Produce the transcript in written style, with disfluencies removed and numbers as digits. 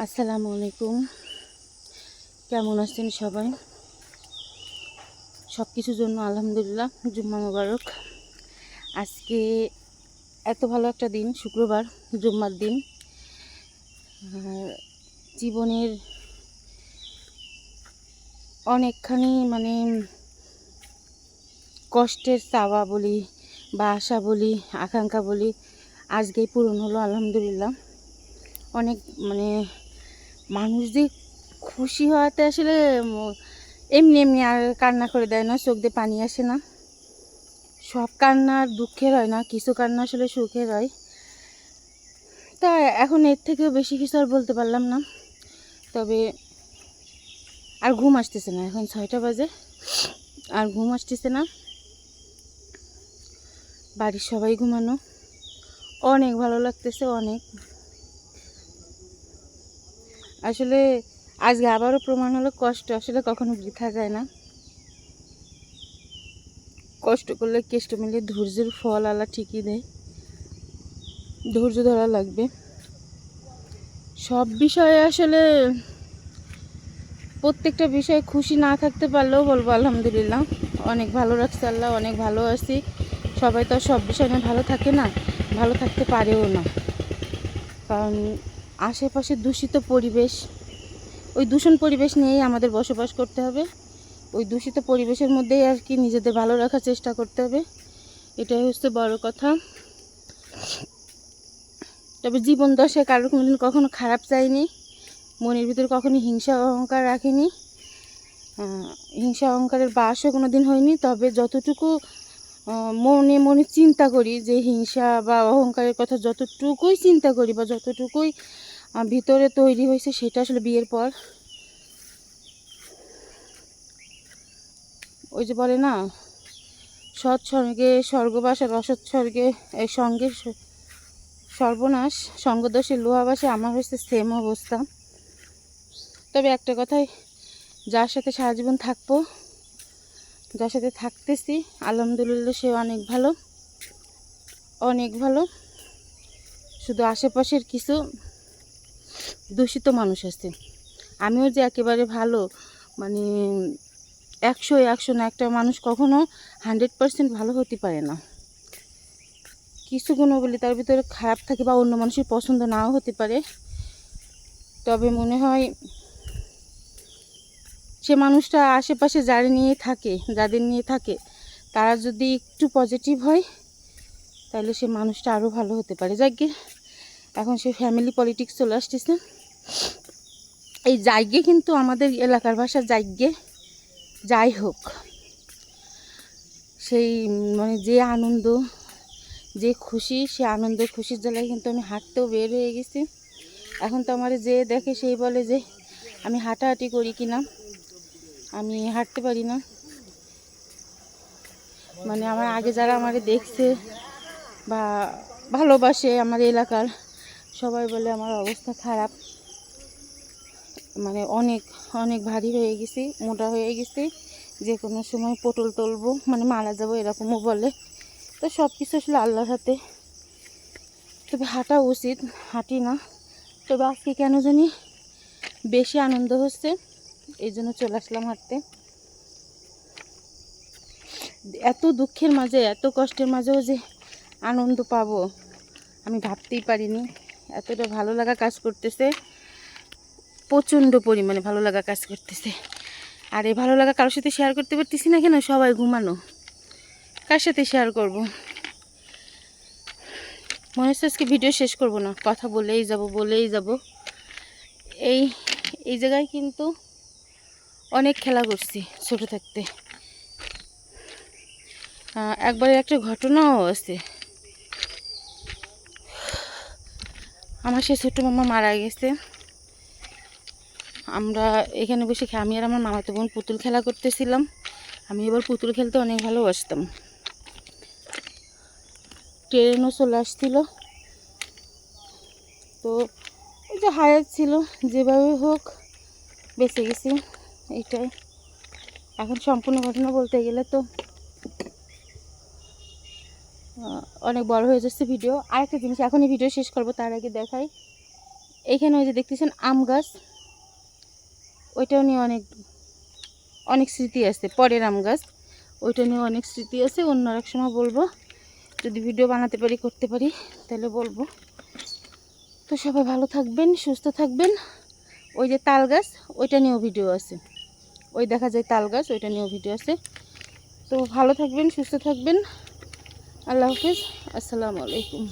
আসসালামু আলাইকুম। কেমন আছেন সবাই? সব কিছুর জন্য আলহামদুলিল্লাহ। জুম্মা মোবারক। আজকে এত ভালো একটা দিন, শুক্রবার, জুম্মার দিন। জীবনের অনেকখানি কষ্টের চাওয়া বলি বা আশা বলি, আকাঙ্ক্ষা বলি, আজকেই পূরণ হলো আলহামদুলিল্লাহ। অনেক মানুষ যে খুশি হওয়াতে আসলে এমনি এমনি আর কান্না করে দেয় না, চোখ দিয়ে পানি আসে না। সব কান্না দুঃখের হয় না, কিছু কান্না আসলে সুখের হয়। তা এখন এর থেকেও বেশি কিছু আর বলতে পারলাম না। তবে আর ঘুম আসতেছে না, এখন 6টা বাজে, আর ঘুম আসতেছে না। বাড়ির সবাই ঘুমানো, অনেক ভালো লাগতেছে। অনেক আসলে আজকে আবারও প্রমাণ হলো কষ্ট আসলে কখনো বৃথা যায় না। কষ্ট করলে কেষ্ট মিলে ধৈর্যের ফল আল্লাহ ঠিকই দেয়। ধৈর্য ধরা লাগবে। সব বিষয়ে আসলে প্রত্যেকটা বিষয়ে খুশি না থাকতে পারলেও বলবো আলহামদুলিল্লাহ, অনেক ভালো রাখছে আল্লাহ, অনেক ভালো আছি। সবাই তো সব বিষয় নিয়ে ভালো থাকে না, ভালো থাকতে পারেও না। কারণ আশেপাশে দূষিত পরিবেশ, ওই দূষণ পরিবেশ নিয়েই আমাদের বসবাস করতে হবে। ওই দূষিত পরিবেশের মধ্যেই আর কি নিজেদের ভালো রাখার চেষ্টা করতে হবে। এটাই হচ্ছে বড় কথা। তবে জীবন দশায় কারোর কোনোদিন কখনো খারাপ চাইনি, মনের ভিতরে কখনো হিংসা অহংকার রাখিনি, হিংসা অহংকারের বাসও কোনো দিন হয়নি। তবে যতটুকু মনে মনে চিন্তা করি, যে হিংসা বা অহংকারের কথা যতটুকুই চিন্তা করি বা যতটুকুই ভিতরে তৈরি হয়েছে, সেটা আসলে বিয়ের পর। ওই যে বলে না, সৎ স্বর্গে স্বর্গবাস আর অসৎ স্বর্গে সঙ্গে সর্বনাশ, সঙ্গদোষে লোহাবাসে। আমার হচ্ছে সেম অবস্থা। তবে একটা কথাই, যার সাথে সারা জীবন থাকবো, যার সাথে থাকতেছি, আলহামদুলিল্লাহ সে অনেক ভালো, অনেক ভালো। শুধু আশেপাশের কিছু দূষিত মানুষ আছে। আমিও যে একেবারে ভালো, 100 না। একটা মানুষ কখনো 100% ভালো হতে পারে না। কিছু গুণাবলী তার ভিতরে খারাপ থাকে বা অন্য মানুষের পছন্দ নাও হতে পারে। তবে মনে হয় সে মানুষটা আশেপাশে যাদের নিয়ে থাকে, তারা যদি একটু পজিটিভ হয়, তাহলে সে মানুষটা আরও ভালো হতে পারে। যাকে এখন সে ফ্যামিলি পলিটিক্স চলে আসতেছে। এই জায়গে কিন্তু আমাদের এলাকার ভাষা জায়গে, যাই হোক, সেই যে আনন্দ, যে খুশি, সে আনন্দ খুশির জ্বালায় কিন্তু আমি হাঁটতেও বের হয়ে গেছি। এখন তো আমার যে দেখে সেই বলে যে আমি হাঁটাহাঁটি করি কিনা, আমি হাঁটতে পারি না। আমার আগে যারা আমারে দেখছে বা ভালোবাসে, আমার এলাকার সবাই বলে আমার অবস্থা খারাপ, অনেক অনেক ভারী হয়ে গেছি, মোটা হয়ে গেছি, যে কোনো সময় পটল তুলবো, মারা যাবো, এরকমও বলে। তো সব কিছু আসলে আল্লাহর হাতে। তবে হাঁটা উচিত, হাঁটি না। তবে আজকে কেন জানি বেশি আনন্দ হচ্ছে, এই জন্য চলে আসলাম হাঁটতে। এত দুঃখের মাঝে, এত কষ্টের মাঝেও যে আনন্দ পাবো আমি ভাবতেই পারিনি। এতটা ভালো লাগা কাজ করতেছে, প্রচণ্ড পরিমাণে ভালো লাগা কাজ করতেছে। আর এই ভালো লাগা কারোর সাথে শেয়ার করতে পারতেছি না কেন, সবাই ঘুমানো, কার সাথে শেয়ার করব? মনে হচ্ছে আজকে ভিডিও শেষ করব না, কথা বলেই যাব। এই এই জায়গায় কিন্তু অনেক খেলা করছি ছোট থাকতে। একবারে একটা ঘটনাও আছে। আমার সে ছোট্ট মামা মারা গেছে। আমরা এখানে বসে আমি আর আমার মামাতো বোন পুতুল খেলা করতেছিলাম। আমি এবার পুতুল খেলতে অনেক ভালোবাসতাম। ট্রেনও চলে আসছিল, তো ওই যে হায়াত ছিল, যেভাবে হোক বেঁচে গেছি, এইটাই। এখন সম্পূর্ণ ঘটনা বলতে গেলে তো অনেক বড় হয়ে যাচ্ছে ভিডিও। আরেকটা জিনিস, এখনই ভিডিও শেষ করব, তার আগে দেখাই এইখানে ওই যে দেখতেছেন আম গাছ, ওইটাও নিয়ে অনেক অনেক স্মৃতি আছে। পরের আম গাছ, ওইটা নিয়ে অনেক স্মৃতি আছে। অন্য এক সময় বলবো, যদি ভিডিও বানাতে পারি, করতে পারি, তাহলে বলবো। তো সবাই ভালো থাকবেন, সুস্থ থাকবেন। ওই যে তাল গাছ, ওইটা নিয়েও ভিডিও আছে। ওই দেখা যায় তাল গাছ, ওইটা নিয়েও ভিডিও আছে। তো ভালো থাকবেন, সুস্থ থাকবেন। আল্লাহ হাফিজ, আসসালামু আলাইকুম।